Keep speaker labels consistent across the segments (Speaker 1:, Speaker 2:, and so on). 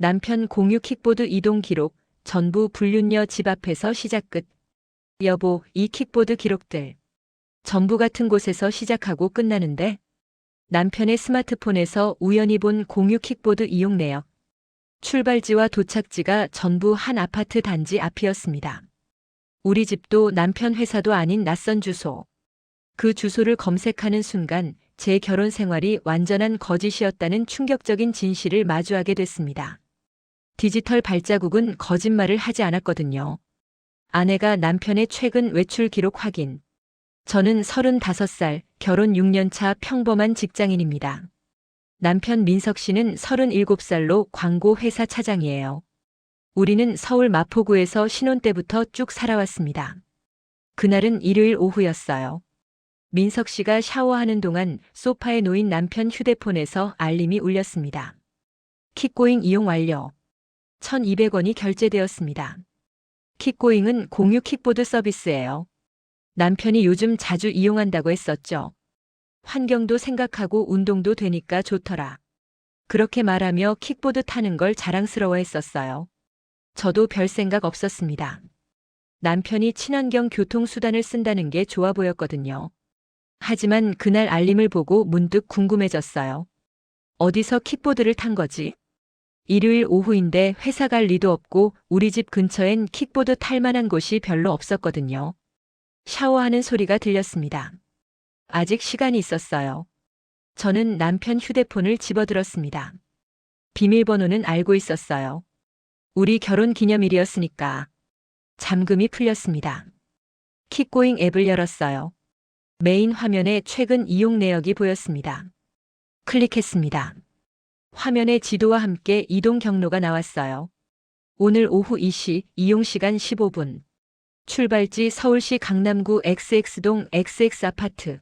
Speaker 1: 남편 공유 킥보드 이동 기록, 전부 불륜녀 집 앞에서 시작 끝. 여보, 이 킥보드 기록들. 전부 같은 곳에서 시작하고 끝나는데? 남편의 스마트폰에서 우연히 본 공유 킥보드 이용 내역. 출발지와 도착지가 전부 한 아파트 단지 앞이었습니다. 우리 집도 남편 회사도 아닌 낯선 주소. 그 주소를 검색하는 순간 제 결혼 생활이 완전한 거짓이었다는 충격적인 진실을 마주하게 됐습니다. 디지털 발자국은 거짓말을 하지 않았거든요. 아내가 남편의 최근 외출 기록 확인. 저는 35살, 결혼 6년 차 평범한 직장인입니다. 남편 민석 씨는 37살로 광고 회사 차장이에요. 우리는 서울 마포구에서 신혼 때부터 쭉 살아왔습니다. 그날은 일요일 오후였어요. 민석 씨가 샤워하는 동안 소파에 놓인 남편 휴대폰에서 알림이 울렸습니다. 킥고잉 이용 완료. 1,200원이 결제되었습니다. 킥고잉은 공유 킥보드 서비스예요. 남편이 요즘 자주 이용한다고 했었죠. 환경도 생각하고 운동도 되니까 좋더라. 그렇게 말하며 킥보드 타는 걸 자랑스러워했었어요. 저도 별 생각 없었습니다. 남편이 친환경 교통수단을 쓴다는 게 좋아 보였거든요. 하지만 그날 알림을 보고 문득 궁금해졌어요. 어디서 킥보드를 탄 거지? 일요일 오후인데 회사 갈 리도 없고 우리 집 근처엔 킥보드 탈 만한 곳이 별로 없었거든요. 샤워하는 소리가 들렸습니다. 아직 시간이 있었어요. 저는 남편 휴대폰을 집어들었습니다. 비밀번호는 알고 있었어요. 우리 결혼 기념일이었으니까. 잠금이 풀렸습니다. 킥고잉 앱을 열었어요. 메인 화면에 최근 이용 내역이 보였습니다. 클릭했습니다. 화면에 지도와 함께 이동 경로가 나왔어요. 오늘 오후 2시, 이용시간 15분. 출발지 서울시 강남구 XX동 XX 아파트.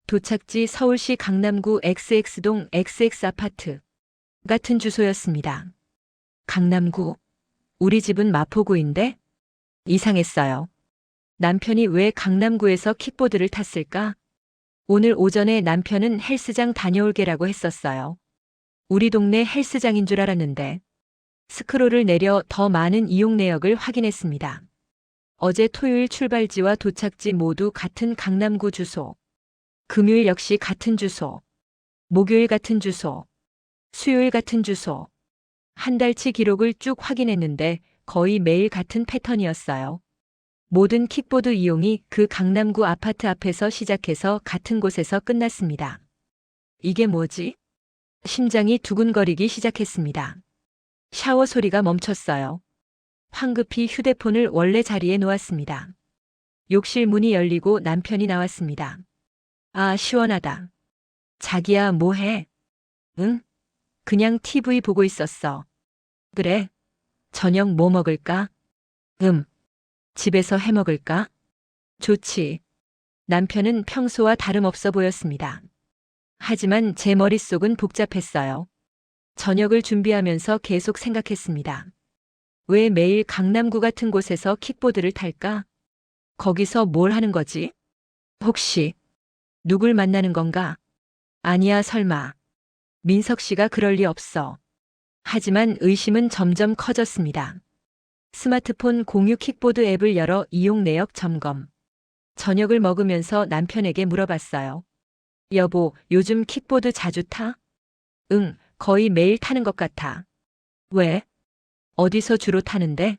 Speaker 1: 도착지 서울시 강남구 XX동 XX 아파트. 같은 주소였습니다. 강남구. 우리 집은 마포구인데? 이상했어요. 남편이 왜 강남구에서 킥보드를 탔을까? 오늘 오전에 남편은 헬스장 다녀올게라고 했었어요. 우리 동네 헬스장인 줄 알았는데. 스크롤을 내려 더 많은 이용 내역을 확인했습니다. 어제 토요일 출발지와 도착지 모두 같은 강남구 주소. 금요일 역시 같은 주소. 목요일 같은 주소. 수요일 같은 주소. 한 달치 기록을 쭉 확인했는데 거의 매일 같은 패턴이었어요. 모든 킥보드 이용이 그 강남구 아파트 앞에서 시작해서 같은 곳에서 끝났습니다. 이게 뭐지? 심장이 두근거리기 시작했습니다. 샤워 소리가 멈췄어요. 황급히 휴대폰을 원래 자리에 놓았습니다. 욕실 문이 열리고 남편이 나왔습니다. 아, 시원하다. 자기야, 뭐해? 응? 그냥 TV 보고 있었어. 그래? 저녁 뭐 먹을까? 집에서 해 먹을까? 좋지. 남편은 평소와 다름없어 보였습니다. 하지만 제 머릿속은 복잡했어요. 저녁을 준비하면서 계속 생각했습니다. 왜 매일 강남구 같은 곳에서 킥보드를 탈까? 거기서 뭘 하는 거지? 혹시 누굴 만나는 건가? 아니야, 설마. 민석 씨가 그럴 리 없어. 하지만 의심은 점점 커졌습니다. 스마트폰 공유 킥보드 앱을 열어 이용 내역 점검. 저녁을 먹으면서 남편에게 물어봤어요. 여보, 요즘 킥보드 자주 타? 응, 거의 매일 타는 것 같아. 왜? 어디서 주로 타는데?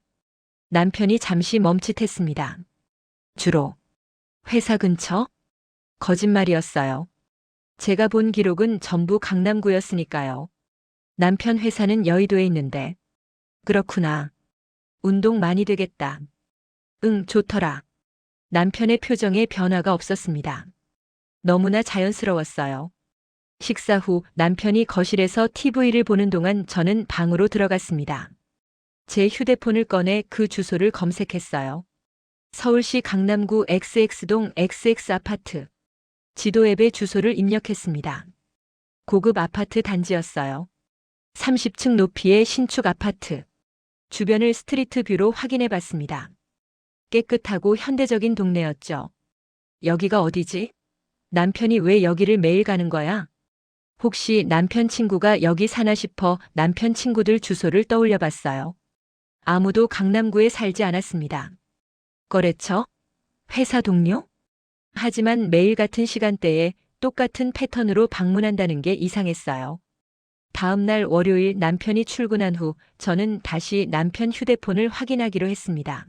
Speaker 1: 남편이 잠시 멈칫했습니다. 주로. 회사 근처? 거짓말이었어요. 제가 본 기록은 전부 강남구였으니까요. 남편 회사는 여의도에 있는데. 그렇구나. 운동 많이 되겠다. 응, 좋더라. 남편의 표정에 변화가 없었습니다. 너무나 자연스러웠어요. 식사 후 남편이 거실에서 TV를 보는 동안 저는 방으로 들어갔습니다. 제 휴대폰을 꺼내 그 주소를 검색했어요. 서울시 강남구 XX동 XX 아파트. 지도 앱에 주소를 입력했습니다. 고급 아파트 단지였어요. 30층 높이의 신축 아파트. 주변을 스트리트 뷰로 확인해 봤습니다. 깨끗하고 현대적인 동네였죠. 여기가 어디지? 남편이 왜 여기를 매일 가는 거야? 혹시 남편 친구가 여기 사나 싶어 남편 친구들 주소를 떠올려 봤어요. 아무도 강남구에 살지 않았습니다. 거래처? 회사 동료? 하지만 매일 같은 시간대에 똑같은 패턴으로 방문한다는 게 이상했어요. 다음 날 월요일 남편이 출근한 후 저는 다시 남편 휴대폰을 확인하기로 했습니다.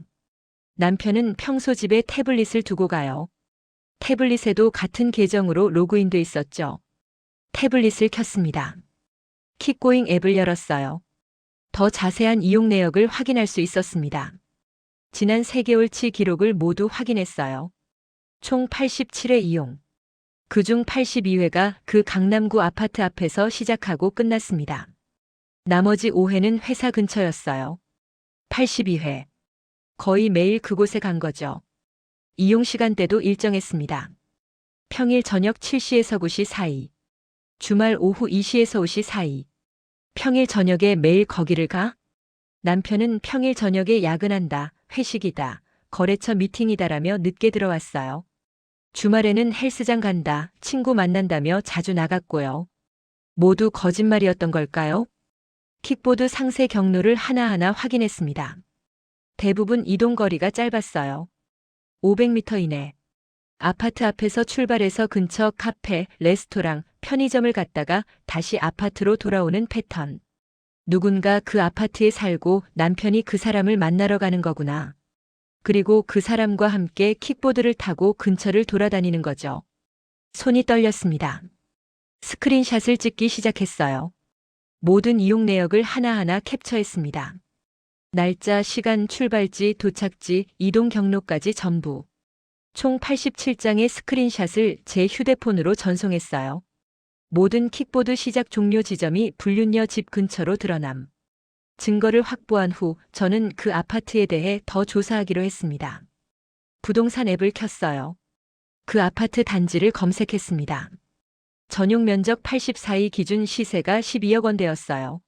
Speaker 1: 남편은 평소 집에 태블릿을 두고 가요. 태블릿에도 같은 계정으로 로그인돼 있었죠. 태블릿을 켰습니다. 킥고잉 앱을 열었어요. 더 자세한 이용 내역을 확인할 수 있었습니다. 지난 3개월치 기록을 모두 확인했어요. 총 87회 이용. 그중 82회가 그 강남구 아파트 앞에서 시작하고 끝났습니다. 나머지 5회는 회사 근처였어요. 82회. 거의 매일 그곳에 간 거죠. 이용 시간대도 일정했습니다. 평일 저녁 7시에서 9시 사이. 주말 오후 2시에서 5시 사이. 평일 저녁에 매일 거기를 가? 남편은 평일 저녁에 야근한다, 회식이다, 거래처 미팅이다라며 늦게 들어왔어요. 주말에는 헬스장 간다, 친구 만난다며 자주 나갔고요. 모두 거짓말이었던 걸까요? 킥보드 상세 경로를 하나하나 확인했습니다. 대부분 이동 거리가 짧았어요. 500m 이내. 아파트 앞에서 출발해서 근처 카페, 레스토랑, 편의점을 갔다가 다시 아파트로 돌아오는 패턴. 누군가 그 아파트에 살고 남편이 그 사람을 만나러 가는 거구나. 그리고 그 사람과 함께 킥보드를 타고 근처를 돌아다니는 거죠. 손이 떨렸습니다. 스크린샷을 찍기 시작했어요. 모든 이용 내역을 하나하나 캡처했습니다. 날짜, 시간, 출발지, 도착지, 이동 경로까지 전부. 총 87장의 스크린샷을 제 휴대폰으로 전송했어요. 모든 킥보드 시작 종료 지점이 불륜녀 집 근처로 드러남. 증거를 확보한 후 저는 그 아파트에 대해 더 조사하기로 했습니다. 부동산 앱을 켰어요. 그 아파트 단지를 검색했습니다. 전용 면적 84이 기준 시세가 12억 원대였어요.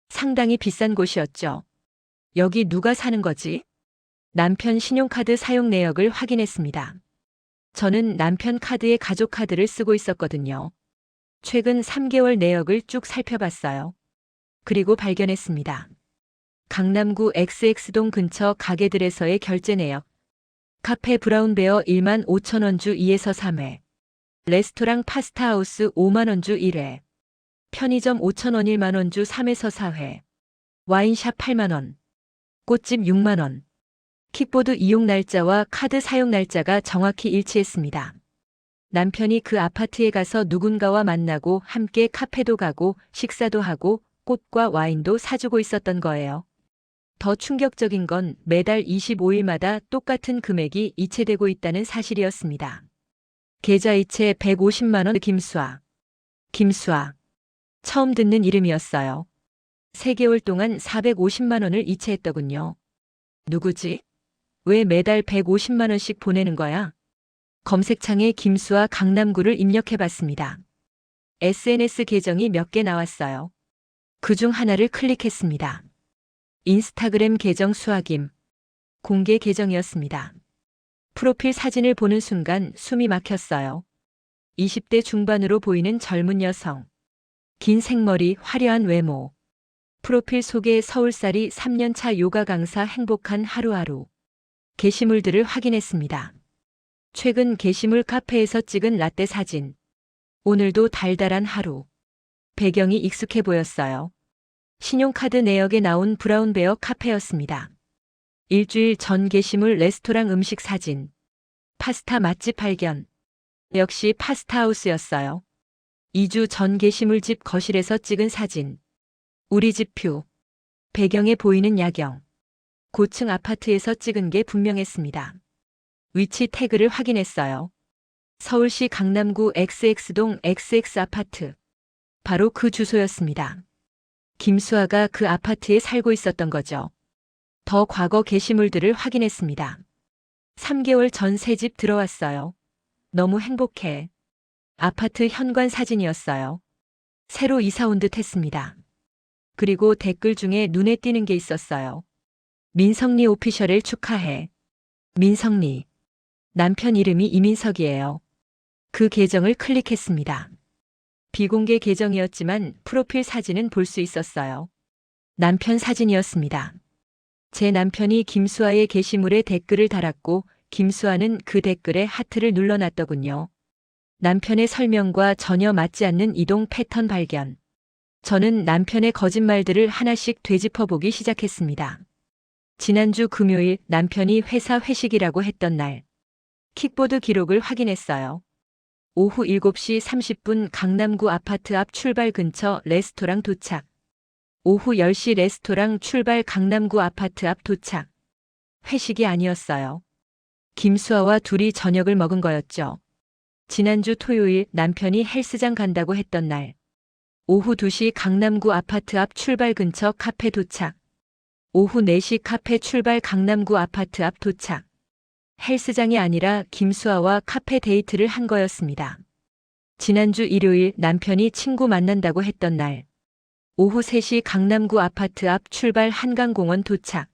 Speaker 1: 상당히 비싼 곳이었죠. 여기 누가 사는 거지? 남편 신용카드 사용 내역을 확인했습니다. 저는 남편 카드에 가족 카드를 쓰고 있었거든요. 최근 3개월 내역을 쭉 살펴봤어요. 그리고 발견했습니다. 강남구 XX동 근처 가게들에서의 결제 내역. 카페 브라운베어 1만 5천 원 주 2에서 3회. 레스토랑 파스타하우스 5만 원 주 1회. 편의점 5천 원 1만 원 주 3에서 4회. 와인샵 8만 원. 꽃집 6만 원. 킥보드 이용 날짜와 카드 사용 날짜가 정확히 일치했습니다. 남편이 그 아파트에 가서 누군가와 만나고 함께 카페도 가고 식사도 하고 꽃과 와인도 사주고 있었던 거예요. 더 충격적인 건 매달 25일마다 똑같은 금액이 이체되고 있다는 사실이었습니다. 계좌이체 150만 원 김수아. 김수아. 처음 듣는 이름이었어요. 3개월 동안 450만 원을 이체했더군요. 누구지? 왜 매달 150만 원씩 보내는 거야? 검색창에 김수아 강남구를 입력해봤습니다. SNS 계정이 몇 개 나왔어요. 그중 하나를 클릭했습니다. 인스타그램 계정 수아김. 공개 계정이었습니다. 프로필 사진을 보는 순간 숨이 막혔어요. 20대 중반으로 보이는 젊은 여성. 긴 생머리, 화려한 외모. 프로필 속에 서울살이 3년차 요가 강사 행복한 하루하루. 게시물들을 확인했습니다. 최근 게시물 카페에서 찍은 라떼 사진. 오늘도 달달한 하루. 배경이 익숙해 보였어요. 신용카드 내역에 나온 브라운베어 카페였습니다. 일주일 전 게시물 레스토랑 음식 사진. 파스타 맛집 발견. 역시 파스타하우스였어요. 2주 전 게시물 집 거실에서 찍은 사진. 우리 집 뷰. 배경에 보이는 야경. 고층 아파트에서 찍은 게 분명했습니다. 위치 태그를 확인했어요. 서울시 강남구 XX동 XX 아파트. 바로 그 주소였습니다. 김수아가 그 아파트에 살고 있었던 거죠. 더 과거 게시물들을 확인했습니다. 3개월 전 새 집 들어왔어요. 너무 행복해. 아파트 현관 사진이었어요. 새로 이사 온 듯 했습니다. 그리고 댓글 중에 눈에 띄는 게 있었어요. 민성리 오피셜을 축하해. 민성리. 남편 이름이 이민석이에요. 그 계정을 클릭했습니다. 비공개 계정이었지만 프로필 사진은 볼 수 있었어요. 남편 사진이었습니다. 제 남편이 김수아의 게시물에 댓글을 달았고 김수아는 그 댓글에 하트를 눌러놨더군요. 남편의 설명과 전혀 맞지 않는 이동 패턴 발견. 저는 남편의 거짓말들을 하나씩 되짚어보기 시작했습니다. 지난주 금요일 남편이 회사 회식이라고 했던 날, 킥보드 기록을 확인했어요. 오후 7시 30분 강남구 아파트 앞 출발 근처 레스토랑 도착. 오후 10시 레스토랑 출발 강남구 아파트 앞 도착. 회식이 아니었어요. 김수아와 둘이 저녁을 먹은 거였죠. 지난주 토요일 남편이 헬스장 간다고 했던 날. 오후 2시 강남구 아파트 앞 출발 근처 카페 도착. 오후 4시 카페 출발 강남구 아파트 앞 도착. 헬스장이 아니라 김수아와 카페 데이트를 한 거였습니다. 지난주 일요일 남편이 친구 만난다고 했던 날. 오후 3시 강남구 아파트 앞 출발 한강공원 도착.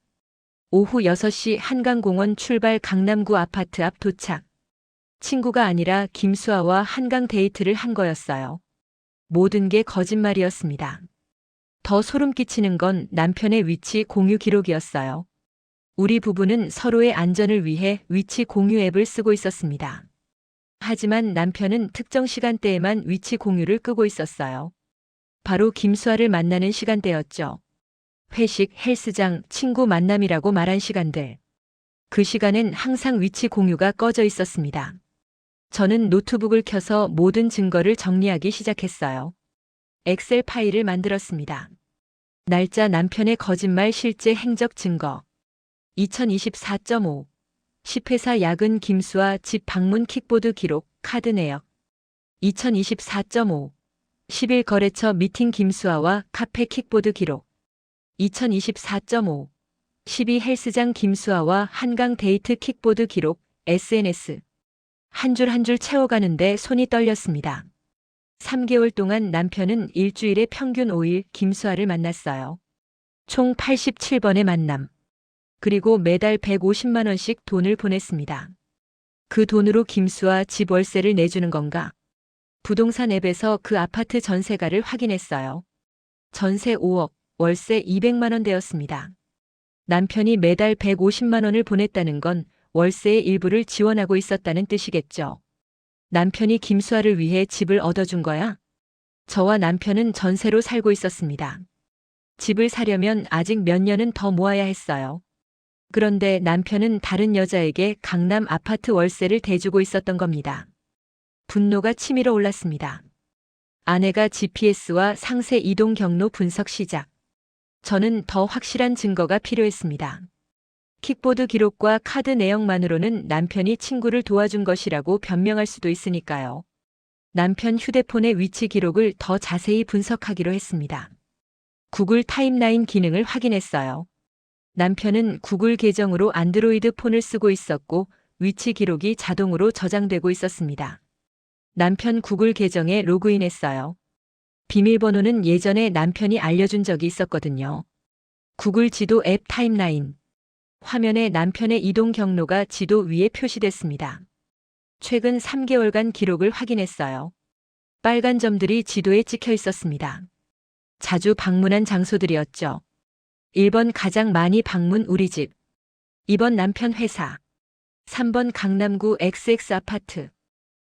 Speaker 1: 오후 6시 한강공원 출발 강남구 아파트 앞 도착. 친구가 아니라 김수아와 한강 데이트를 한 거였어요. 모든 게 거짓말이었습니다. 더 소름 끼치는 건 남편의 위치 공유 기록이었어요. 우리 부부는 서로의 안전을 위해 위치 공유 앱을 쓰고 있었습니다. 하지만 남편은 특정 시간대에만 위치 공유를 끄고 있었어요. 바로 김수아를 만나는 시간대였죠. 회식, 헬스장, 친구 만남이라고 말한 시간들. 그 시간엔 항상 위치 공유가 꺼져 있었습니다. 저는 노트북을 켜서 모든 증거를 정리하기 시작했어요. 엑셀 파일을 만들었습니다. 날짜 남편의 거짓말 실제 행적 증거. 2024.5. 10회사 야근 김수아 집 방문 킥보드 기록 카드 내역. 2024.5. 10일 거래처 미팅 김수아와 카페 킥보드 기록. 2024.5. 12 헬스장 김수아와 한강 데이트 킥보드 기록 SNS. 한 줄 한 줄 채워가는데 손이 떨렸습니다. 3개월 동안 남편은 일주일에 평균 5일 김수아를 만났어요. 총 87번의 만남. 그리고 매달 150만 원씩 돈을 보냈습니다. 그 돈으로 김수아 집 월세를 내주는 건가? 부동산 앱에서 그 아파트 전세가를 확인했어요. 전세 5억, 월세 200만 원 되었습니다. 남편이 매달 150만 원을 보냈다는 건 월세의 일부를 지원하고 있었다는 뜻이겠죠. 남편이 김수아를 위해 집을 얻어준 거야? 저와 남편은 전세로 살고 있었습니다. 집을 사려면 아직 몇 년은 더 모아야 했어요. 그런데 남편은 다른 여자에게 강남 아파트 월세를 대주고 있었던 겁니다. 분노가 치밀어 올랐습니다. 아내가 GPS와 상세 이동 경로 분석 시작. 저는 더 확실한 증거가 필요했습니다. 킥보드 기록과 카드 내역만으로는 남편이 친구를 도와준 것이라고 변명할 수도 있으니까요. 남편 휴대폰의 위치 기록을 더 자세히 분석하기로 했습니다. 구글 타임라인 기능을 확인했어요. 남편은 구글 계정으로 안드로이드 폰을 쓰고 있었고 위치 기록이 자동으로 저장되고 있었습니다. 남편 구글 계정에 로그인했어요. 비밀번호는 예전에 남편이 알려준 적이 있었거든요. 구글 지도 앱 타임라인. 화면에 남편의 이동 경로가 지도 위에 표시됐습니다. 최근 3개월간 기록을 확인했어요. 빨간 점들이 지도에 찍혀 있었습니다. 자주 방문한 장소들이었죠. 1번 가장 많이 방문 우리 집. 2번 남편 회사. 3번 강남구 XX 아파트.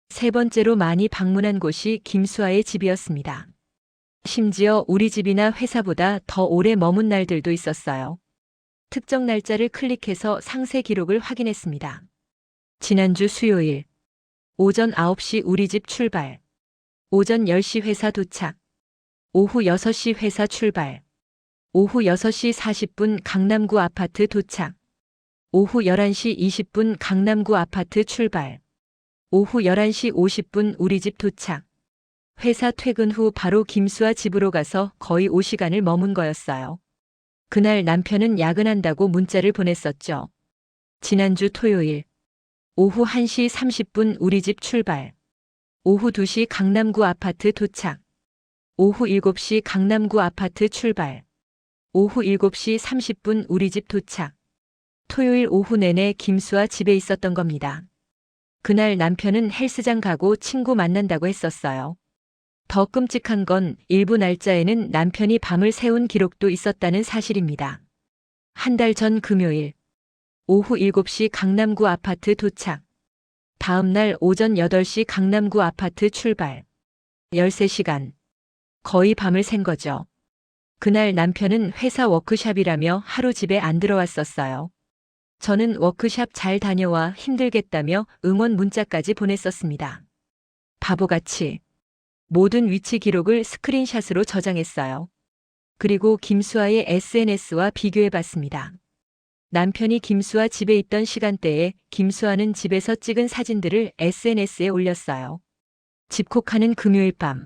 Speaker 1: 세 번째로 많이 방문한 곳이 김수아의 집이었습니다. 심지어 우리 집이나 회사보다 더 오래 머문 날들도 있었어요. 특정 날짜를 클릭해서 상세 기록을 확인했습니다. 지난주 수요일. 오전 9시 우리 집 출발. 오전 10시 회사 도착. 오후 6시 회사 출발. 오후 6시 40분 강남구 아파트 도착. 오후 11시 20분 강남구 아파트 출발. 오후 11시 50분 우리 집 도착. 회사 퇴근 후 바로 김수아 집으로 가서 거의 5시간을 머문 거였어요. 그날 남편은 야근한다고 문자를 보냈었죠. 지난주 토요일. 오후 1시 30분 우리 집 출발. 오후 2시 강남구 아파트 도착. 오후 7시 강남구 아파트 출발. 오후 7시 30분 우리 집 도착. 토요일 오후 내내 김수아 집에 있었던 겁니다. 그날 남편은 헬스장 가고 친구 만난다고 했었어요. 더 끔찍한 건 일부 날짜에는 남편이 밤을 새운 기록도 있었다는 사실입니다. 한 달 전 금요일 오후 7시 강남구 아파트 도착. 다음 날 오전 8시 강남구 아파트 출발. 13시간. 거의 밤을 샌 거죠. 그날 남편은 회사 워크숍이라며 하루 집에 안 들어왔었어요. 저는 워크숍 잘 다녀와 힘들겠다며 응원 문자까지 보냈었습니다. 바보같이 모든 위치 기록을 스크린샷으로 저장했어요. 그리고 김수아의 SNS와 비교해봤습니다. 남편이 김수아 집에 있던 시간대에 김수아는 집에서 찍은 사진들을 SNS에 올렸어요. 집콕하는 금요일 밤.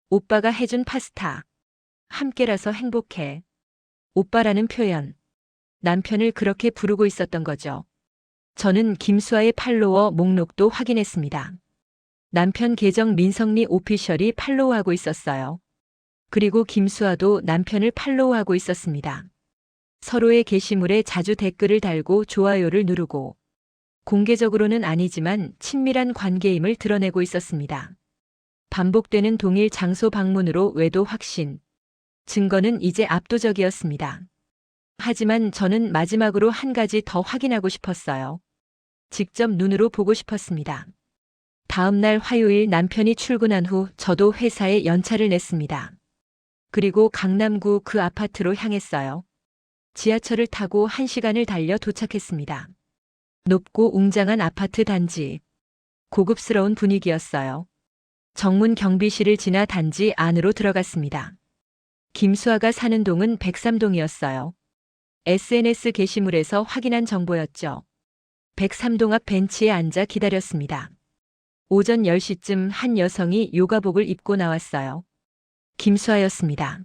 Speaker 1: 오빠가 해준 파스타. 함께라서 행복해. 오빠라는 표현. 남편을 그렇게 부르고 있었던 거죠. 저는 김수아의 팔로워 목록도 확인했습니다. 남편 계정 민성리 오피셜이 팔로우하고 있었어요. 그리고 김수아도 남편을 팔로우하고 있었습니다. 서로의 게시물에 자주 댓글을 달고 좋아요를 누르고 공개적으로는 아니지만 친밀한 관계임을 드러내고 있었습니다. 반복되는 동일 장소 방문으로 외도 확신. 증거는 이제 압도적이었습니다. 하지만 저는 마지막으로 한 가지 더 확인하고 싶었어요. 직접 눈으로 보고 싶었습니다. 다음 날 화요일 남편이 출근한 후 저도 회사에 연차를 냈습니다. 그리고 강남구 그 아파트로 향했어요. 지하철을 타고 1시간을 달려 도착했습니다. 높고 웅장한 아파트 단지. 고급스러운 분위기였어요. 정문 경비실을 지나 단지 안으로 들어갔습니다. 김수아가 사는 동은 103동이었어요. SNS 게시물에서 확인한 정보였죠. 103동 앞 벤치에 앉아 기다렸습니다. 오전 10시쯤 한 여성이 요가복을 입고 나왔어요. 김수아였습니다.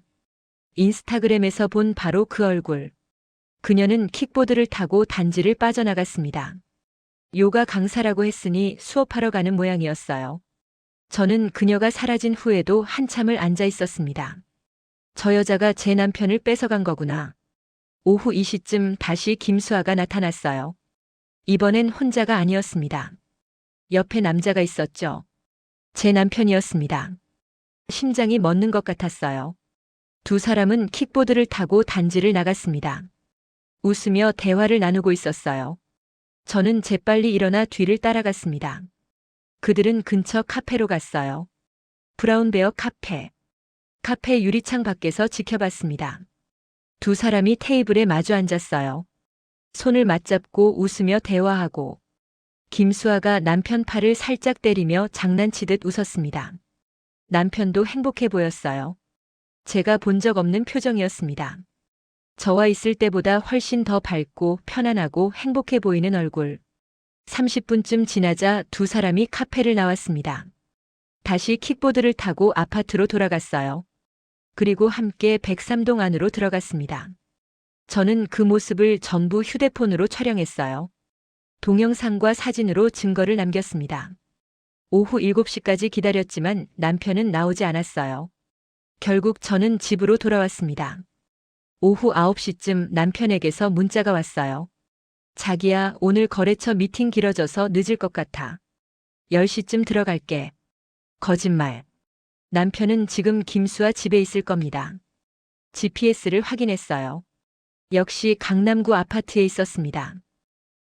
Speaker 1: 인스타그램에서 본 바로 그 얼굴. 그녀는 킥보드를 타고 단지를 빠져나갔습니다. 요가 강사라고 했으니 수업하러 가는 모양이었어요. 저는 그녀가 사라진 후에도 한참을 앉아 있었습니다. 저 여자가 제 남편을 뺏어간 거구나. 오후 2시쯤 다시 김수아가 나타났어요. 이번엔 혼자가 아니었습니다. 옆에 남자가 있었죠. 제 남편이었습니다. 심장이 멎는 것 같았어요. 두 사람은 킥보드를 타고 단지를 나갔습니다. 웃으며 대화를 나누고 있었어요. 저는 재빨리 일어나 뒤를 따라갔습니다. 그들은 근처 카페로 갔어요. 브라운베어 카페. 카페 유리창 밖에서 지켜봤습니다. 두 사람이 테이블에 마주 앉았어요. 손을 맞잡고 웃으며 대화하고 김수아가 남편 팔을 살짝 때리며 장난치듯 웃었습니다. 남편도 행복해 보였어요. 제가 본 적 없는 표정이었습니다. 저와 있을 때보다 훨씬 더 밝고 편안하고 행복해 보이는 얼굴. 30분쯤 지나자 두 사람이 카페를 나왔습니다. 다시 킥보드를 타고 아파트로 돌아갔어요. 그리고 함께 103동 안으로 들어갔습니다. 저는 그 모습을 전부 휴대폰으로 촬영했어요. 동영상과 사진으로 증거를 남겼습니다. 오후 7시까지 기다렸지만 남편은 나오지 않았어요. 결국 저는 집으로 돌아왔습니다. 오후 9시쯤 남편에게서 문자가 왔어요. 자기야, 오늘 거래처 미팅 길어져서 늦을 것 같아. 10시쯤 들어갈게. 거짓말. 남편은 지금 김수아 집에 있을 겁니다. GPS를 확인했어요. 역시 강남구 아파트에 있었습니다.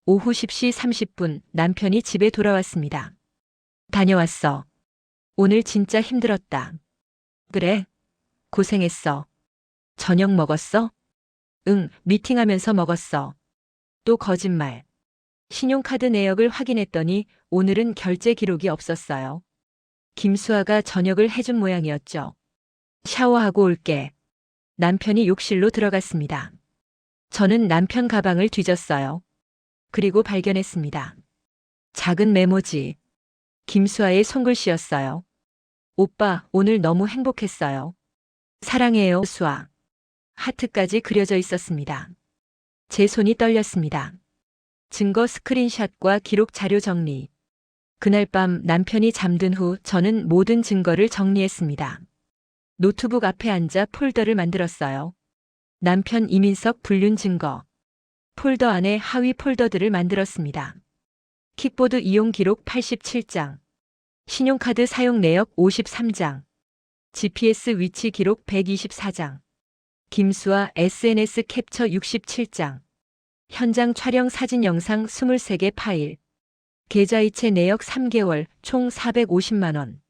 Speaker 1: 오후 10시 30분 남편이 집에 돌아왔습니다. 다녀왔어. 오늘 진짜 힘들었다. 그래? 고생했어. 저녁 먹었어? 응, 미팅하면서 먹었어. 또 거짓말. 신용카드 내역을 확인했더니 오늘은 결제 기록이 없었어요. 김수아가 저녁을 해준 모양이었죠. 샤워하고 올게. 남편이 욕실로 들어갔습니다. 저는 남편 가방을 뒤졌어요. 그리고 발견했습니다. 작은 메모지. 김수아의 손글씨였어요. 오빠, 오늘 너무 행복했어요. 사랑해요, 수아. 하트까지 그려져 있었습니다. 제 손이 떨렸습니다. 증거 스크린샷과 기록 자료 정리. 그날 밤 남편이 잠든 후 저는 모든 증거를 정리했습니다. 노트북 앞에 앉아 폴더를 만들었어요. 남편 이민석 불륜 증거. 폴더 안에 하위 폴더들을 만들었습니다. 킥보드 이용 기록 87장. 신용카드 사용 내역 53장. GPS 위치 기록 124장. 김수아 SNS 캡처 67장. 현장 촬영 사진 영상 23개 파일. 계좌이체 내역 3개월, 총 450만 원.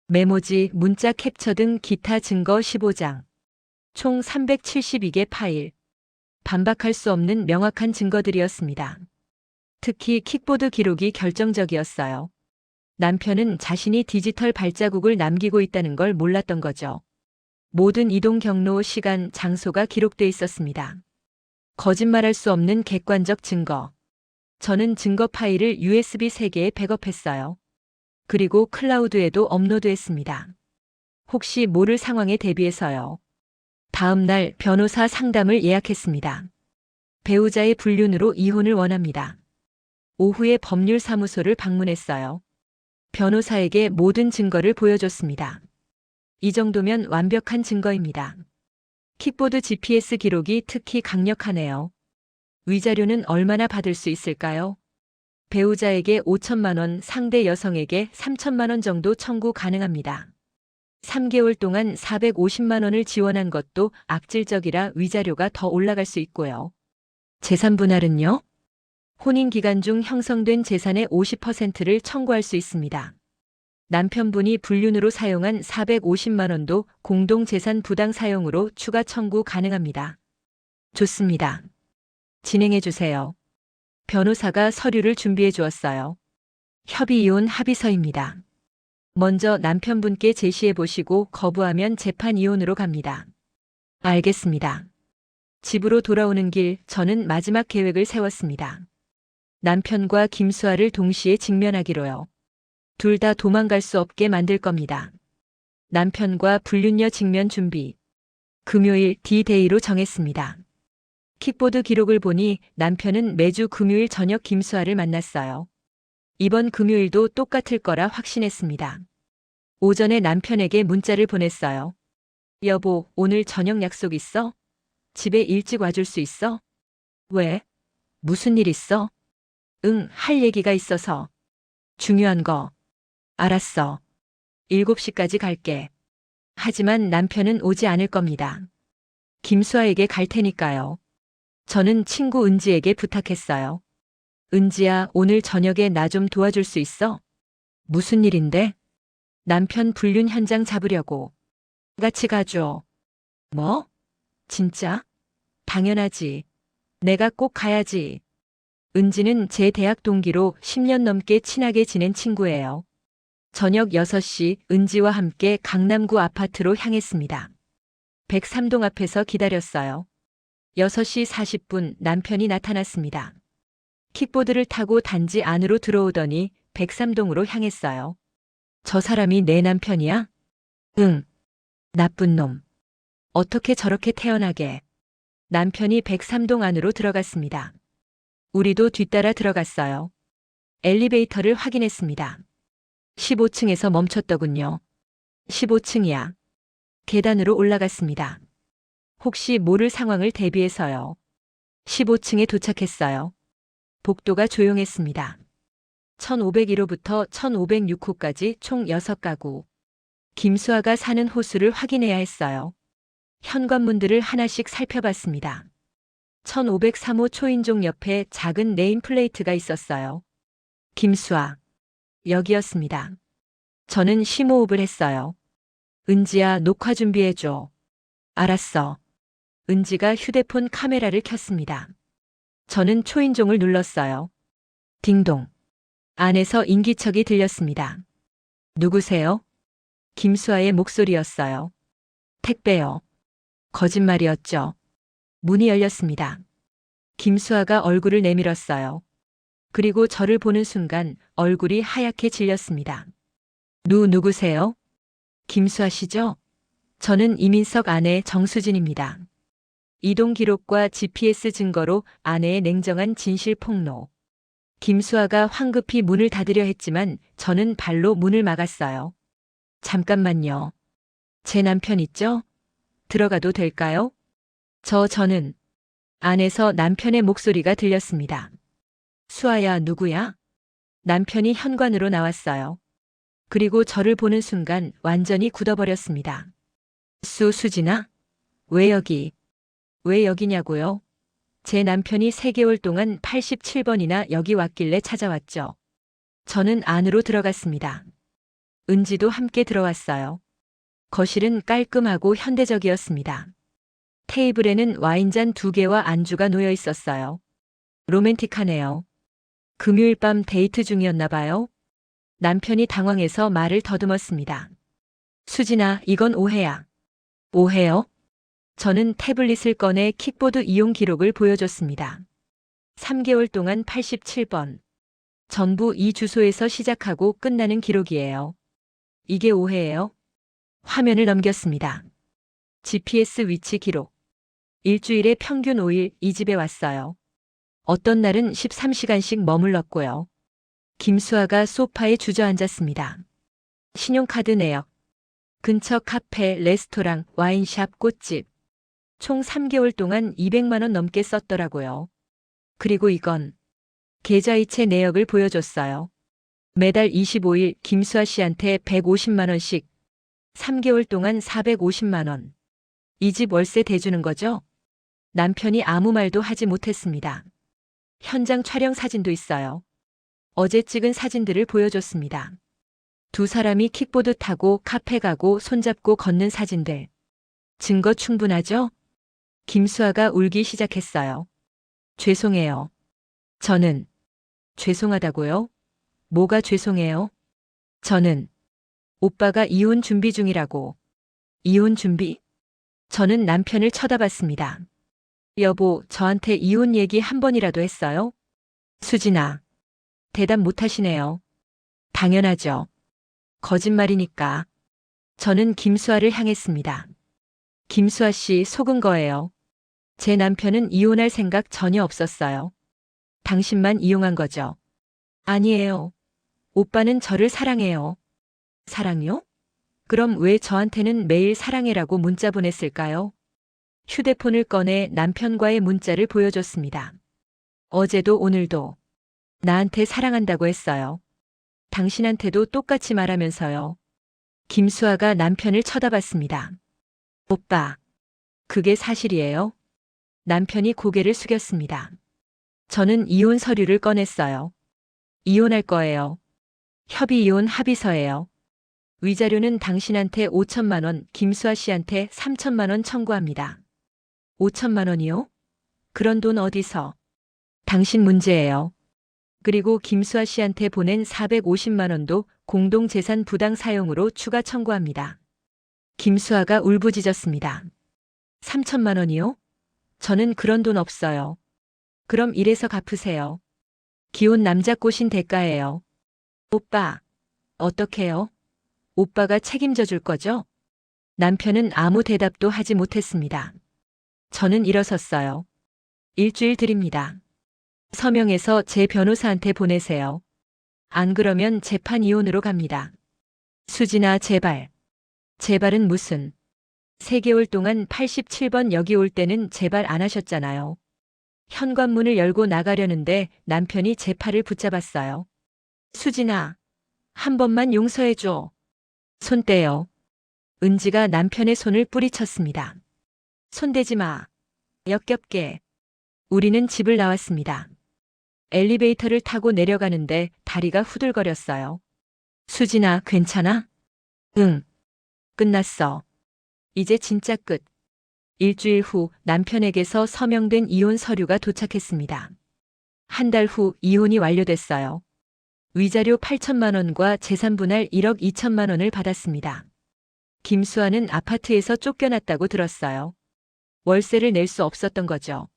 Speaker 1: 메모지, 문자 캡처 등 기타 증거 15장. 총 372개 파일. 반박할 수 없는 명확한 증거들이었습니다. 특히 킥보드 기록이 결정적이었어요. 남편은 자신이 디지털 발자국을 남기고 있다는 걸 몰랐던 거죠. 모든 이동 경로, 시간, 장소가 기록돼 있었습니다. 거짓말할 수 없는 객관적 증거. 저는 증거 파일을 USB 3개에 백업했어요. 그리고 클라우드에도 업로드했습니다. 혹시 모를 상황에 대비해서요. 다음 날 변호사 상담을 예약했습니다. 배우자의 불륜으로 이혼을 원합니다. 오후에 법률사무소를 방문했어요. 변호사에게 모든 증거를 보여줬습니다. 이 정도면 완벽한 증거입니다. 킥보드 GPS 기록이 특히 강력하네요. 위자료는 얼마나 받을 수 있을까요? 배우자에게 5천만 원, 상대 여성에게 3천만 원 정도 청구 가능합니다. 3개월 동안 450만 원을 지원한 것도 악질적이라 위자료가 더 올라갈 수 있고요. 재산 분할은요? 혼인 기간 중 형성된 재산의 50%를 청구할 수 있습니다. 남편분이 불륜으로 사용한 450만 원도 공동재산 부당 사용으로 추가 청구 가능합니다. 좋습니다. 진행해 주세요. 변호사가 서류를 준비해 주었어요. 협의이혼 합의서입니다. 먼저 남편분께 제시해 보시고 거부하면 재판 이혼으로 갑니다. 알겠습니다. 집으로 돌아오는 길 저는 마지막 계획을 세웠습니다. 남편과 김수아를 동시에 직면하기로요. 둘 다 도망갈 수 없게 만들 겁니다. 남편과 불륜녀 직면 준비. 금요일 D-Day로 정했습니다. 킥보드 기록을 보니 남편은 매주 금요일 저녁 김수아를 만났어요. 이번 금요일도 똑같을 거라 확신했습니다. 오전에 남편에게 문자를 보냈어요. 여보, 오늘 저녁 약속 있어? 집에 일찍 와줄 수 있어? 왜? 무슨 일 있어? 응, 할 얘기가 있어서. 중요한 거. 알았어. 7시까지 갈게. 하지만 남편은 오지 않을 겁니다. 김수아에게 갈 테니까요. 저는 친구 은지에게 부탁했어요. 은지야, 오늘 저녁에 나 좀 도와줄 수 있어? 무슨 일인데? 남편 불륜 현장 잡으려고. 같이 가줘. 뭐? 진짜? 당연하지. 내가 꼭 가야지. 은지는 제 대학 동기로 10년 넘게 친하게 지낸 친구예요. 저녁 6시 은지와 함께 강남구 아파트로 향했습니다. 103동 앞에서 기다렸어요. 6시 40분 남편이 나타났습니다. 킥보드를 타고 단지 안으로 들어오더니 103동으로 향했어요. 저 사람이 내 남편이야? 응. 나쁜 놈. 어떻게 저렇게 태어나게. 남편이 103동 안으로 들어갔습니다. 우리도 뒤따라 들어갔어요. 엘리베이터를 확인했습니다. 15층에서 멈췄더군요. 15층이야. 계단으로 올라갔습니다. 혹시 모를 상황을 대비해서요. 15층에 도착했어요. 복도가 조용했습니다. 1501호부터 1506호까지 총 6가구. 김수아가 사는 호수를 확인해야 했어요. 현관문들을 하나씩 살펴봤습니다. 1503호 초인종 옆에 작은 네임플레이트가 있었어요. 김수아. 여기였습니다. 저는 심호흡을 했어요. 은지야, 녹화 준비해줘. 알았어. 은지가 휴대폰 카메라를 켰습니다. 저는 초인종을 눌렀어요. 딩동. 안에서 인기척이 들렸습니다. 누구세요? 김수아의 목소리였어요. 택배요. 거짓말이었죠. 문이 열렸습니다. 김수아가 얼굴을 내밀었어요. 그리고 저를 보는 순간 얼굴이 하얗게 질렸습니다. 누구세요? 김수아 씨죠? 저는 이민석 아내 정수진입니다. 이동 기록과 GPS 증거로 아내의 냉정한 진실 폭로. 김수아가 황급히 문을 닫으려 했지만 저는 발로 문을 막았어요. 잠깐만요. 제 남편 있죠? 들어가도 될까요? 저는 안에서 남편의 목소리가 들렸습니다. 수아야, 누구야? 남편이 현관으로 나왔어요. 그리고 저를 보는 순간 완전히 굳어버렸습니다. 수진아? 왜 여기? 왜 여기냐고요? 제 남편이 3개월 동안 87번이나 여기 왔길래 찾아왔죠. 저는 안으로 들어갔습니다. 은지도 함께 들어왔어요. 거실은 깔끔하고 현대적이었습니다. 테이블에는 와인잔 2개와 안주가 놓여 있었어요. 로맨틱하네요. 금요일 밤 데이트 중이었나 봐요. 남편이 당황해서 말을 더듬었습니다. 수진아, 이건 오해야. 오해요? 저는 태블릿을 꺼내 킥보드 이용 기록을 보여줬습니다. 3개월 동안 87번. 전부 이 주소에서 시작하고 끝나는 기록이에요. 이게 오해예요? 화면을 넘겼습니다. GPS 위치 기록. 일주일에 평균 5일 이 집에 왔어요. 어떤 날은 13시간씩 머물렀고요. 김수아가 소파에 주저앉았습니다. 신용카드 내역. 근처 카페, 레스토랑, 와인샵, 꽃집. 총 3개월 동안 200만 원 넘게 썼더라고요. 그리고 이건 계좌이체 내역을 보여줬어요. 매달 25일 김수아 씨한테 150만 원씩 3개월 동안 450만 원. 이 집 월세 대주는 거죠? 남편이 아무 말도 하지 못했습니다. 현장 촬영 사진도 있어요. 어제 찍은 사진들을 보여줬습니다. 2사람이 킥보드 타고 카페 가고 손잡고 걷는 사진들. 증거 충분하죠? 김수아가 울기 시작했어요. 죄송해요. 저는 죄송하다고요? 뭐가 죄송해요? 저는 오빠가 이혼 준비 중이라고. 이혼 준비? 저는 남편을 쳐다봤습니다. 여보, 저한테 이혼 얘기 한 번이라도 했어요? 수진아. 대답 못 하시네요. 당연하죠. 거짓말이니까. 저는 김수아를 향했습니다. 김수아 씨 속은 거예요. 제 남편은 이혼할 생각 전혀 없었어요. 당신만 이용한 거죠. 아니에요. 오빠는 저를 사랑해요. 사랑요? 그럼 왜 저한테는 매일 사랑해라고 문자 보냈을까요? 휴대폰을 꺼내 남편과의 문자를 보여줬습니다. 어제도 오늘도 나한테 사랑한다고 했어요. 당신한테도 똑같이 말하면서요. 김수아가 남편을 쳐다봤습니다. 오빠, 그게 사실이에요? 남편이 고개를 숙였습니다. 저는 이혼 서류를 꺼냈어요. 이혼할 거예요. 협의 이혼 합의서예요. 위자료는 당신한테 5천만 원, 김수아 씨한테 3천만 원 청구합니다. 5천만 원이요? 그런 돈 어디서? 당신 문제예요. 그리고 김수아 씨한테 보낸 450만 원도 공동재산 부당 사용으로 추가 청구합니다. 김수아가 울부짖었습니다. 3천만 원이요? 저는 그런 돈 없어요. 그럼 이래서 갚으세요. 기혼 남자 꼬신 대가예요. 오빠, 어떡해요? 오빠가 책임져 줄 거죠? 남편은 아무 대답도 하지 못했습니다. 저는 일어섰어요. 일주일 드립니다. 서명해서 제 변호사한테 보내세요. 안 그러면 재판 이혼으로 갑니다. 수진아, 제발. 제발은 무슨. 3개월 동안 87번 여기 올 때는 제발 안 하셨잖아요. 현관문을 열고 나가려는데 남편이 제 팔을 붙잡았어요. 수진아, 한 번만 용서해줘. 손 떼요. 은지가 남편의 손을 뿌리쳤습니다. 손대지 마. 역겹게. 우리는 집을 나왔습니다. 엘리베이터를 타고 내려가는데 다리가 후들거렸어요. 수진아, 괜찮아? 응. 끝났어. 이제 진짜 끝. 일주일 후 남편에게서 서명된 이혼 서류가 도착했습니다. 한 달 후 이혼이 완료됐어요. 위자료 8천만 원과 재산 분할 1억 2천만 원을 받았습니다. 김수아는 아파트에서 쫓겨났다고 들었어요. 월세를 낼 수 없었던 거죠.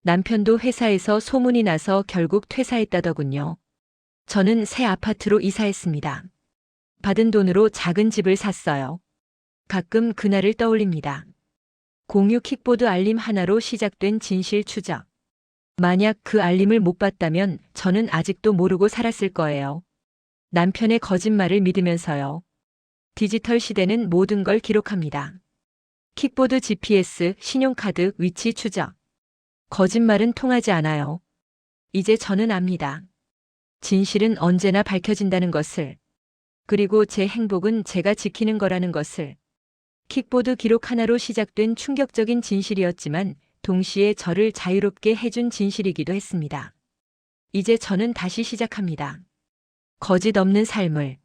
Speaker 1: 남편도 회사에서 소문이 나서 결국 퇴사했다더군요. 저는 새 아파트로 이사했습니다. 받은 돈으로 작은 집을 샀어요. 가끔 그날을 떠올립니다. 공유 킥보드 알림 하나로 시작된 진실 추적. 만약 그 알림을 못 받다면 저는 아직도 모르고 살았을 거예요. 남편의 거짓말을 믿으면서요. 디지털 시대는 모든 걸 기록합니다. 킥보드 GPS, 신용카드, 위치 추적. 거짓말은 통하지 않아요. 이제 저는 압니다. 진실은 언제나 밝혀진다는 것을. 그리고 제 행복은 제가 지키는 거라는 것을. 킥보드 기록 하나로 시작된 충격적인 진실이었지만 동시에 저를 자유롭게 해준 진실이기도 했습니다. 이제 저는 다시 시작합니다. 거짓 없는 삶을.